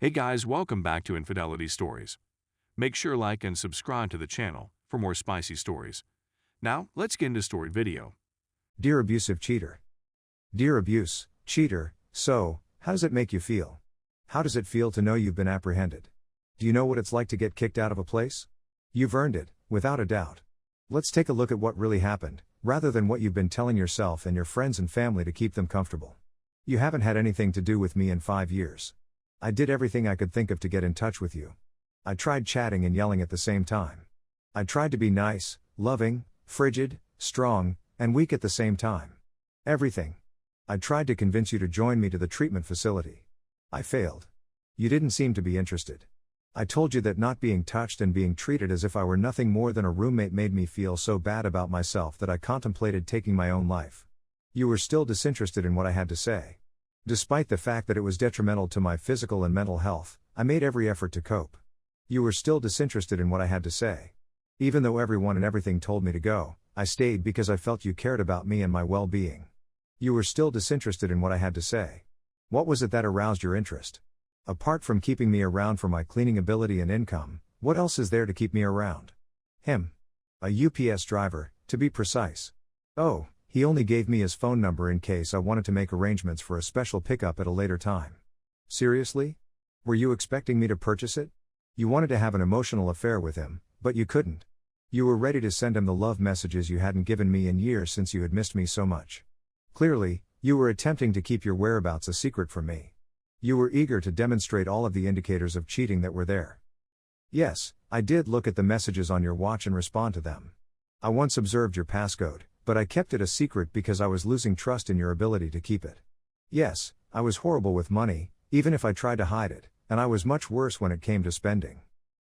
Hey guys, welcome back to Infidelity Stories. Make sure like and subscribe to the channel for more spicy stories. Now, let's get into story video. Dear abusive cheater. Dear abuse, cheater, so, how does it make you feel? How does it feel to know you've been apprehended? Do you know what it's like to get kicked out of a place? You've earned it, without a doubt. Let's take a look at what really happened, rather than what you've been telling yourself and your friends and family to keep them comfortable. You haven't had anything to do with me in 5 years. I did everything I could think of to get in touch with you. I tried chatting and yelling at the same time. I tried to be nice, loving, frigid, strong, and weak at the same time. Everything. I tried to convince you to join me to the treatment facility. I failed. You didn't seem to be interested. I told you that not being touched and being treated as if I were nothing more than a roommate made me feel so bad about myself that I contemplated taking my own life. You were still disinterested in what I had to say. Despite the fact that it was detrimental to my physical and mental health, I made every effort to cope. You were still disinterested in what I had to say. Even though everyone and everything told me to go, I stayed because I felt you cared about me and my well-being. You were still disinterested in what I had to say. What was it that aroused your interest? Apart from keeping me around for my cleaning ability and income, what else is there to keep me around? Him. A UPS driver, to be precise. Oh, he only gave me his phone number in case I wanted to make arrangements for a special pickup at a later time. Seriously? Were you expecting me to purchase it? You wanted to have an emotional affair with him, but you couldn't. You were ready to send him the love messages you hadn't given me in years since you had missed me so much. Clearly, you were attempting to keep your whereabouts a secret from me. You were eager to demonstrate all of the indicators of cheating that were there. Yes, I did look at the messages on your watch and respond to them. I once observed your passcode, but I kept it a secret because I was losing trust in your ability to keep it. Yes, I was horrible with money, even if I tried to hide it, and I was much worse when it came to spending.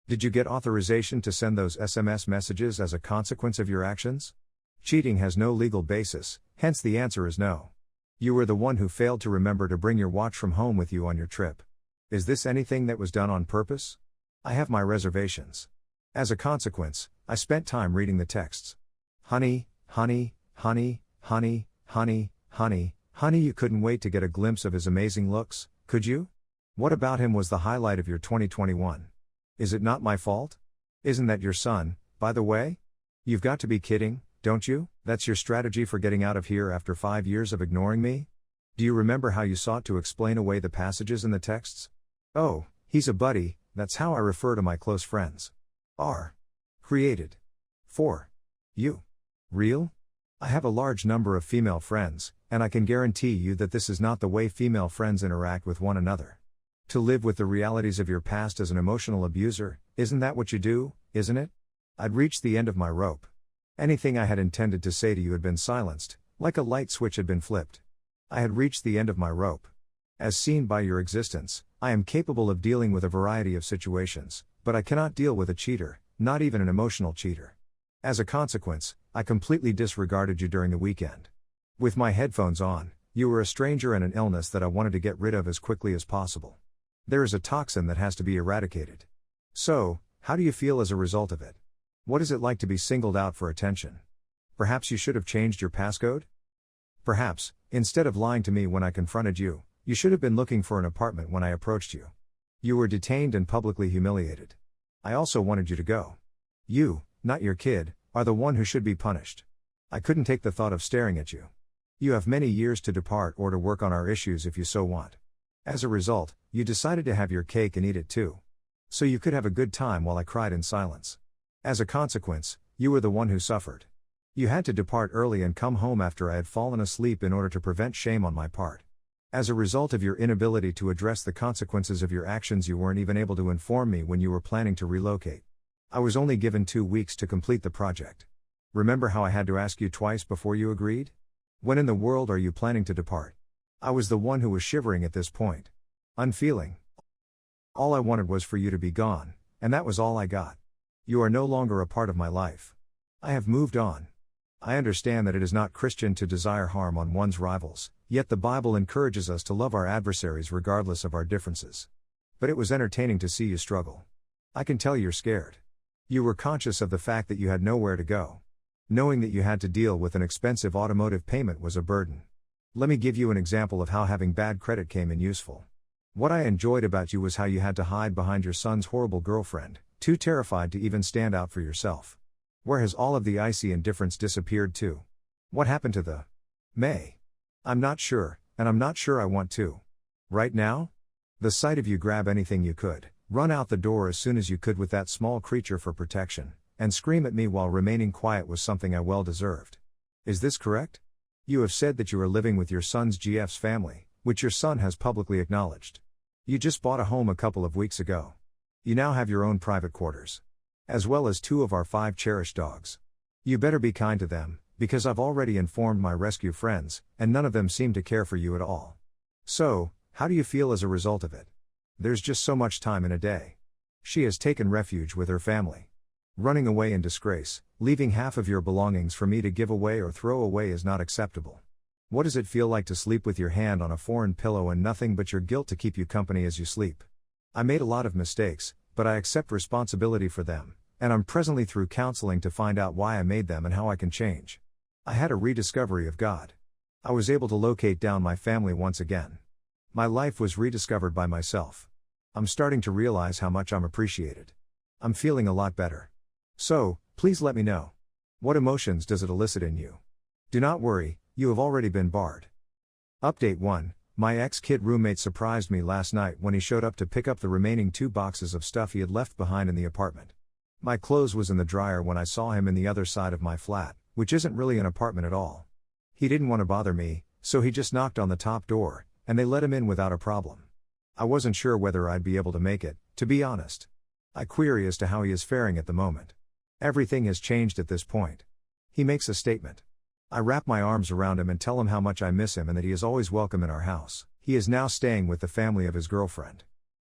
Did you get authorization to send those SMS messages as a consequence of your actions? Cheating has no legal basis, hence the answer is no. You were the one who failed to remember to bring your watch from home with you on your trip. Is this anything that was done on purpose? I have my reservations. As a consequence, I spent time reading the texts. Honey, honey, honey, honey, honey, honey, honey, you couldn't wait to get a glimpse of his amazing looks, could you? What about him was the highlight of your 2021? Is it not my fault? Isn't that your son, by the way? You've got to be kidding, don't you? That's your strategy for getting out of here after 5 years of ignoring me? Do you remember how you sought to explain away the passages in the texts? Oh, he's a buddy, that's how I refer to my close friends. Are created for you. Real? I have a large number of female friends, and I can guarantee you that this is not the way female friends interact with one another. To live with the realities of your past as an emotional abuser, isn't that what you do, isn't it? I'd reached the end of my rope. Anything I had intended to say to you had been silenced, like a light switch had been flipped. I had reached the end of my rope. As seen by your existence, I am capable of dealing with a variety of situations, but I cannot deal with a cheater, not even an emotional cheater. As a consequence, I completely disregarded you during the weekend. With my headphones on, you were a stranger and an illness that I wanted to get rid of as quickly as possible. There is a toxin that has to be eradicated. So, how do you feel as a result of it? What is it like to be singled out for attention? Perhaps you should have changed your passcode? Perhaps, instead of lying to me when I confronted you, you should have been looking for an apartment when I approached you. You were detained and publicly humiliated. I also wanted you to go. You, not your kid, are the one who should be punished. I couldn't take the thought of staring at you. You have many years to depart or to work on our issues if you so want. As a result, you decided to have your cake and eat it too. So you could have a good time while I cried in silence. As a consequence, you were the one who suffered. You had to depart early and come home after I had fallen asleep in order to prevent shame on my part. As a result of your inability to address the consequences of your actions, you weren't even able to inform me when you were planning to relocate. I was only given 2 weeks to complete the project. Remember how I had to ask you twice before you agreed? When in the world are you planning to depart? I was the one who was shivering at this point. Unfeeling. All I wanted was for you to be gone, and that was all I got. You are no longer a part of my life. I have moved on. I understand that it is not Christian to desire harm on one's rivals, yet the Bible encourages us to love our adversaries regardless of our differences. But it was entertaining to see you struggle. I can tell you're scared. You were conscious of the fact that you had nowhere to go. Knowing that you had to deal with an expensive automotive payment was a burden. Let me give you an example of how having bad credit came in useful. What I enjoyed about you was how you had to hide behind your son's horrible girlfriend, too terrified to even stand out for yourself. Where has all of the icy indifference disappeared to? What happened to the May? I'm not sure, and I'm not sure I want to. Right now? The sight of you grab anything you could, run out the door as soon as you could with that small creature for protection, and scream at me while remaining quiet was something I well deserved. Is this correct? You have said that you are living with your son's GF's family, which your son has publicly acknowledged. You just bought a home a couple of weeks ago. You now have your own private quarters. As well as 2 of our 5 cherished dogs. You better be kind to them, because I've already informed my rescue friends, and none of them seem to care for you at all. So, how do you feel as a result of it? There's just so much time in a day. She has taken refuge with her family. Running away in disgrace, leaving half of your belongings for me to give away or throw away is not acceptable. What does it feel like to sleep with your hand on a foreign pillow and nothing but your guilt to keep you company as you sleep? I made a lot of mistakes, but I accept responsibility for them, and I'm presently through counseling to find out why I made them and how I can change. I had a rediscovery of God. I was able to locate down my family once again. My life was rediscovered by myself. I'm starting to realize how much I'm appreciated. I'm feeling a lot better. So, please let me know. What emotions does it elicit in you? Do not worry, you have already been barred. Update 1. My ex-kid roommate surprised me last night when he showed up to pick up the remaining 2 boxes of stuff he had left behind in the apartment. My clothes was in the dryer when I saw him in the other side of my flat, which isn't really an apartment at all. He didn't want to bother me, so he just knocked on the top door, and they let him in without a problem. I wasn't sure whether I'd be able to make it, to be honest. I query as to how he is faring at the moment. Everything has changed at this point. He makes a statement. I wrap my arms around him and tell him how much I miss him and that he is always welcome in our house. He is now staying with the family of his girlfriend.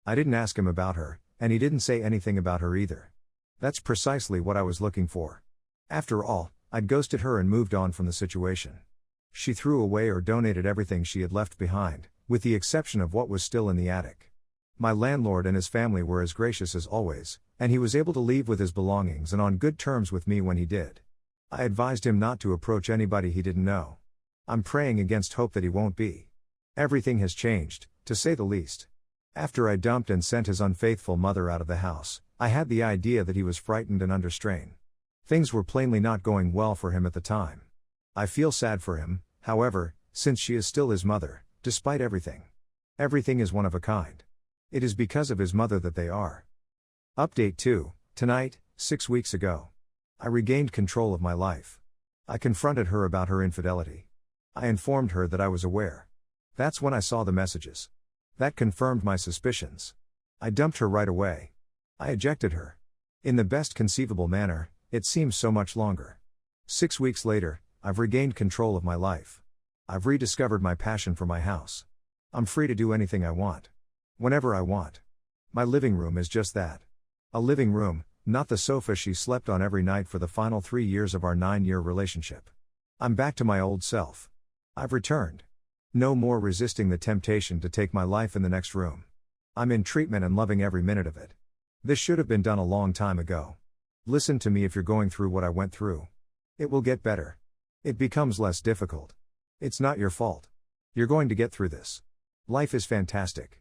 I didn't ask him about her, and he didn't say anything about her either. That's precisely what I was looking for. After all, I'd ghosted her and moved on from the situation. She threw away or donated everything she had left behind, with the exception of what was still in the attic. My landlord and his family were as gracious as always, and he was able to leave with his belongings and on good terms with me when he did. I advised him not to approach anybody he didn't know. I'm praying against hope that he won't be. Everything has changed, to say the least. After I dumped and sent his unfaithful mother out of the house, I had the idea that he was frightened and under strain. Things were plainly not going well for him at the time. I feel sad for him, however, since she is still his mother, despite everything. Everything is one of a kind. It is because of his mother that they are. Update 2. Tonight, 6 weeks ago. I regained control of my life. I confronted her about her infidelity. I informed her that I was aware. That's when I saw the messages. That confirmed my suspicions. I dumped her right away. I ejected her. In the best conceivable manner, it seems so much longer. 6 weeks later, I've regained control of my life. I've rediscovered my passion for my house. I'm free to do anything I want. Whenever I want. My living room is just that. A living room, not the sofa she slept on every night for the final 3 years of our 9-year relationship. I'm back to my old self. I've returned. No more resisting the temptation to take my life in the next room. I'm in treatment and loving every minute of it. This should have been done a long time ago. Listen to me if you're going through what I went through. It will get better. It becomes less difficult. It's not your fault. You're going to get through this. Life is fantastic.